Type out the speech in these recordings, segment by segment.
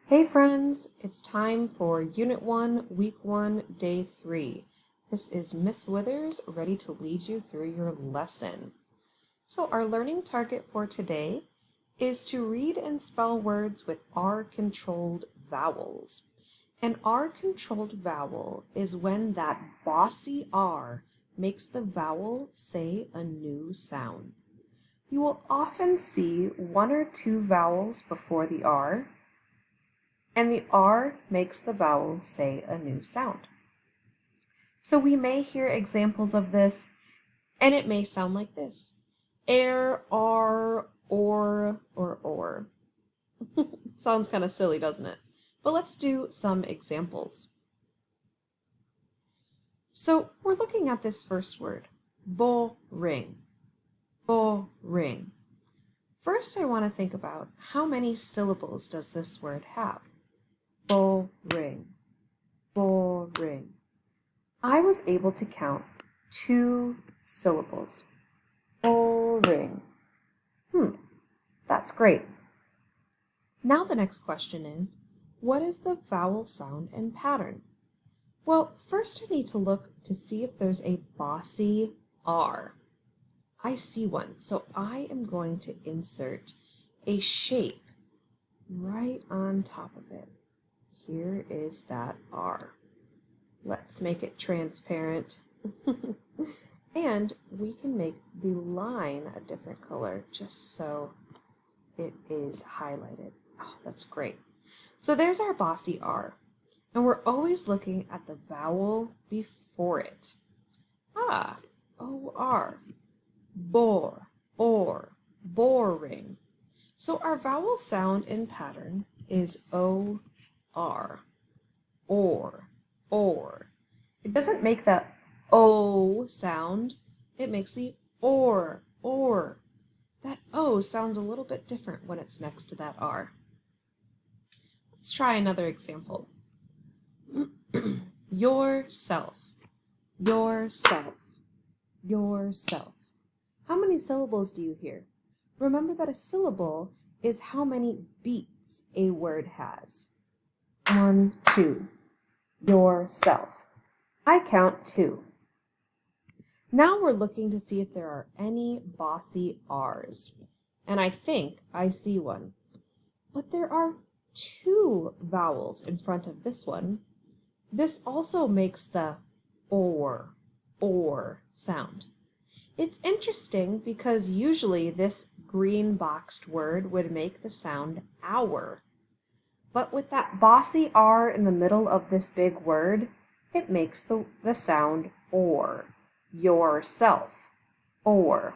Hey friends, it's time for Unit 1, Week 1, Day 3. This is Miss Withers ready to lead you through your lesson. So our learning target for today is to read and spell words with R-controlled vowels. An R-controlled vowel is when that bossy R makes the vowel say a new sound. You will often see one or two vowels before the R, and the R makes the vowel say a new sound. So we may hear examples of this, and it may sound like this. Air, R, or. Sounds kind of silly, doesn't it? But let's do some examples. So we're looking at this first word, boring, boring. First, I want to think about how many syllables does this word have? Boring, boring. I was able to count 2 syllables. Boring. That's great. Now the next question is, what is the vowel sound and pattern? Well, first I need to look to see if there's a bossy R. I see one, so I am going to insert a shape right on top of it. Here is that R. Let's make it transparent. And we can make the line a different color just so it is highlighted. Oh, that's great. So there's our bossy R. And we're always looking at the vowel before it. O-R. Bore, or, boring. So our vowel sound and pattern is O-R, or. It doesn't make the O sound, it makes the or. That O sounds a little bit different when it's next to that R. Let's try another example. Yourself, yourself, yourself. How many syllables do you hear? Remember that a syllable is how many beats a word has. 1, 2. Yourself. I count 2. Now we're looking to see if there are any bossy R's. And I think I see one. But there are 2 vowels in front of this one. This also makes the or sound. It's interesting because usually this green boxed word would make the sound hour. But with that bossy R in the middle of this big word, it makes the sound or. Yourself, or.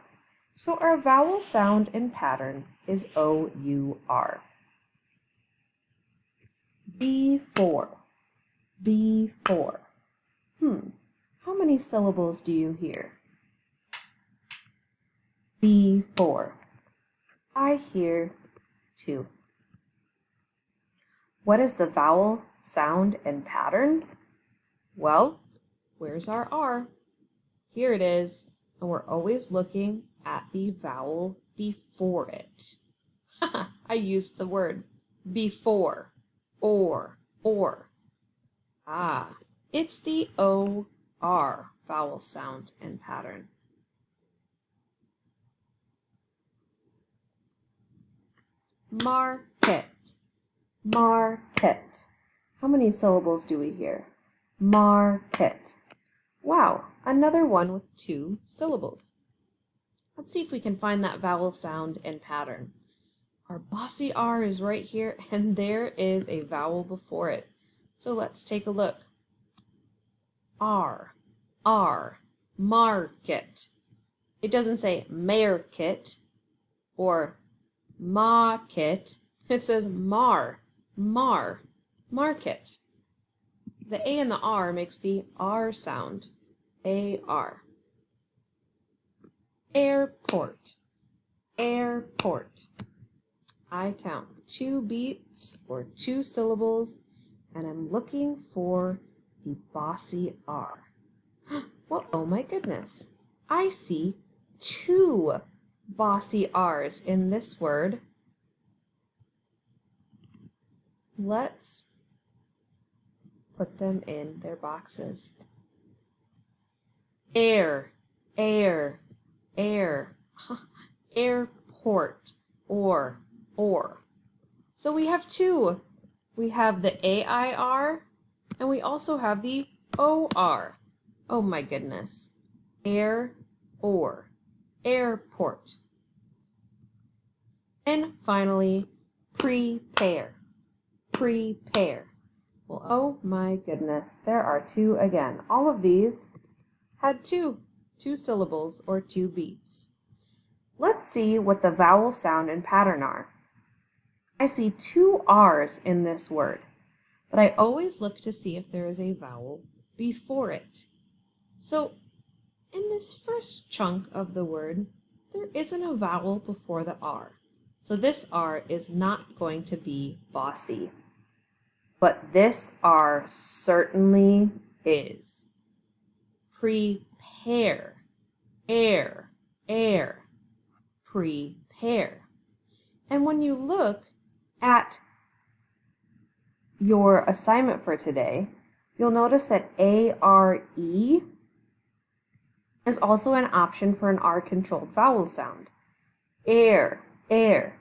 So our vowel sound and pattern is O-U-R. Before, before. How many syllables do you hear? Before. I hear 2. What is the vowel sound and pattern? Well, where's our R? Here it is, and we're always looking at the vowel before it. I used the word before, or. It's the O-R vowel sound and pattern. Market, market. How many syllables do we hear? Market. Wow, another one with 2 syllables. Let's see if we can find that vowel sound and pattern. Our bossy R is right here, and there is a vowel before it. So let's take a look. R, market. It doesn't say market or market. It says market. The A and the R makes the R sound, A-R. Airport, airport. I count 2 beats or 2 syllables, and I'm looking for the bossy R. Well, oh my goodness. I see 2 bossy R's in this word. Let's put them in their boxes. Air, air, air, airport, or. So we have two. We have the AIR, and we also have the OR. Oh my goodness. Air, or, airport. And finally, prepare, prepare. Well, oh my goodness, there are two again. All of these had two syllables or two beats. Let's see what the vowel sound and pattern are. I see two R's in this word, but I always look to see if there is a vowel before it. So in this first chunk of the word, there isn't a vowel before the R. So this R is not going to be bossy. But this R certainly is. Prepare, air, air, prepare. And when you look at your assignment for today, you'll notice that A-R-E is also an option for an R-controlled vowel sound. Air, air.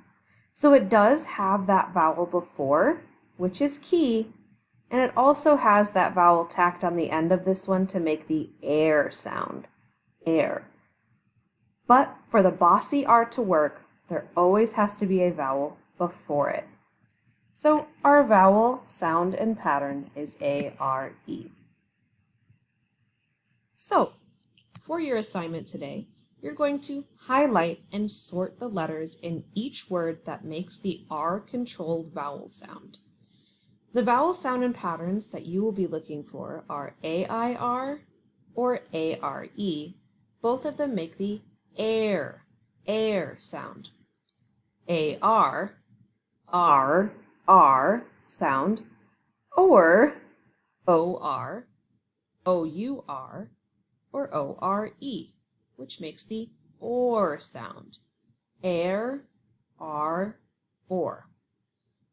So it does have that vowel before, which is key, and it also has that vowel tacked on the end of this one to make the air sound. Air. But for the bossy R to work, there always has to be a vowel before it. So our vowel sound and pattern is A-R-E. So for your assignment today, you're going to highlight and sort the letters in each word that makes the R-controlled vowel sound. The vowel sound and patterns that you will be looking for are A-I-R or A-R-E. Both of them make the air, air sound. A-R, R, R sound, or O-R, O-U-R, or O-R-E, which makes the OR sound. Air, R, OR.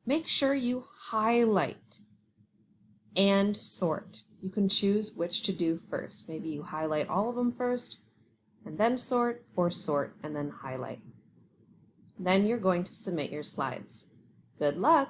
Make sure you highlight and sort. You can choose which to do first. Maybe you highlight all of them first and then sort, or sort and then highlight. Then you're going to submit your slides. Good luck!